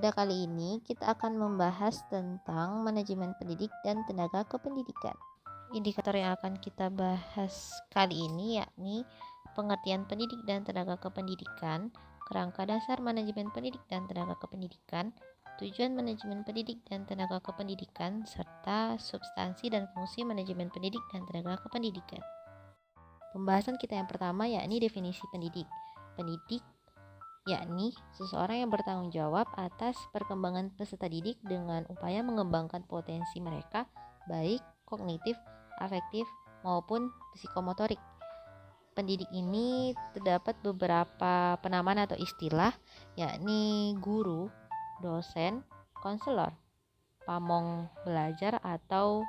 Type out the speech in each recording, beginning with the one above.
Pada kali ini kita akan membahas tentang manajemen pendidik dan tenaga kependidikan. Indikator yang akan kita bahas kali ini yakni pengertian pendidik dan tenaga kependidikan, kerangka dasar manajemen pendidik dan tenaga kependidikan, tujuan manajemen pendidik dan tenaga kependidikan, serta substansi dan fungsi manajemen pendidik dan tenaga kependidikan. Pembahasan kita yang pertama yakni definisi pendidik. Pendidik yakni seseorang yang bertanggung jawab atas perkembangan peserta didik dengan upaya mengembangkan potensi mereka baik kognitif, afektif, maupun psikomotorik. Pendidik ini terdapat beberapa penamaan atau istilah, yakni guru, dosen, konselor, pamong belajar atau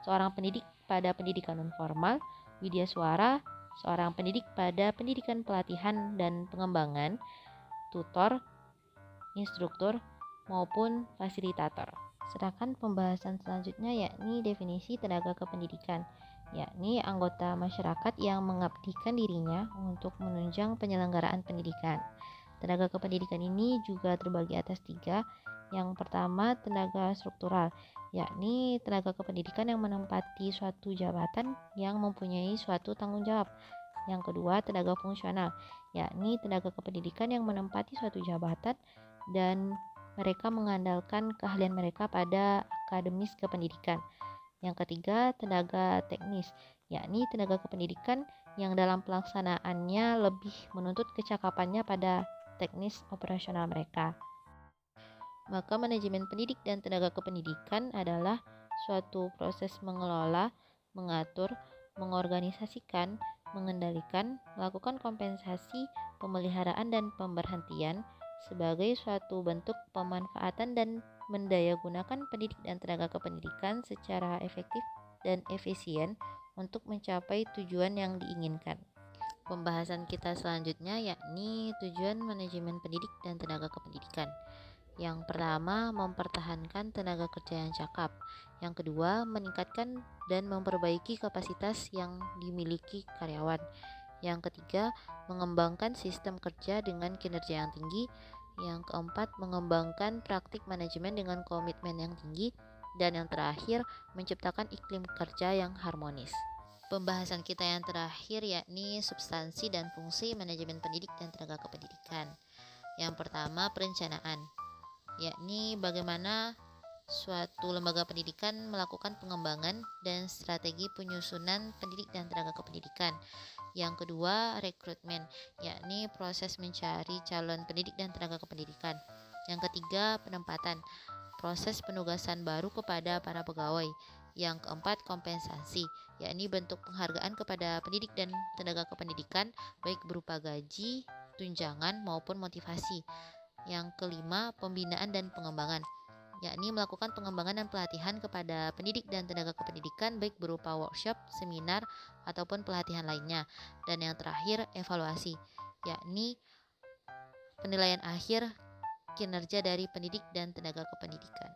seorang pendidik pada pendidikan non formal, widya suara, seorang pendidik pada pendidikan pelatihan dan pengembangan, tutor, instruktur, maupun fasilitator. Sedangkan pembahasan selanjutnya yakni definisi tenaga kependidikan, yakni anggota masyarakat yang mengabdikan dirinya untuk menunjang penyelenggaraan pendidikan. Tenaga kependidikan ini juga terbagi atas 3. Yang pertama, tenaga struktural, yakni tenaga kependidikan yang menempati suatu jabatan yang mempunyai suatu tanggung jawab. Yang kedua, tenaga fungsional, yakni tenaga kependidikan yang menempati suatu jabatan dan mereka mengandalkan keahlian mereka pada akademis kependidikan. Yang ketiga, tenaga teknis, yakni tenaga kependidikan yang dalam pelaksanaannya lebih menuntut kecakapannya pada teknis operasional mereka. Maka manajemen pendidik dan tenaga kependidikan adalah suatu proses mengelola, mengatur, mengorganisasikan, mengendalikan, melakukan kompensasi, pemeliharaan dan pemberhentian sebagai suatu bentuk pemanfaatan dan mendayagunakan pendidik dan tenaga kependidikan secara efektif dan efisien untuk mencapai tujuan yang diinginkan. Pembahasan kita selanjutnya yakni tujuan manajemen pendidik dan tenaga kependidikan. Yang pertama, mempertahankan tenaga kerja yang cakap. Yang kedua, meningkatkan dan memperbaiki kapasitas yang dimiliki karyawan. Yang ketiga, mengembangkan sistem kerja dengan kinerja yang tinggi. Yang keempat, mengembangkan praktik manajemen dengan komitmen yang tinggi. Dan yang terakhir, menciptakan iklim kerja yang harmonis. Pembahasan kita yang terakhir yakni substansi dan fungsi manajemen pendidik dan tenaga kependidikan. Yang pertama, perencanaan, yakni bagaimana suatu lembaga pendidikan melakukan pengembangan dan strategi penyusunan pendidik dan tenaga kependidikan. Yang kedua, rekrutmen, yakni proses mencari calon pendidik dan tenaga kependidikan. Yang ketiga, penempatan, proses penugasan baru kepada para pegawai. Yang keempat, kompensasi, yakni bentuk penghargaan kepada pendidik dan tenaga kependidikan baik berupa gaji, tunjangan maupun motivasi. Yang kelima, pembinaan dan pengembangan, yakni melakukan pengembangan dan pelatihan kepada pendidik dan tenaga kependidikan baik berupa workshop, seminar, ataupun pelatihan lainnya. Dan yang terakhir, evaluasi, yakni penilaian akhir kinerja dari pendidik dan tenaga kependidikan.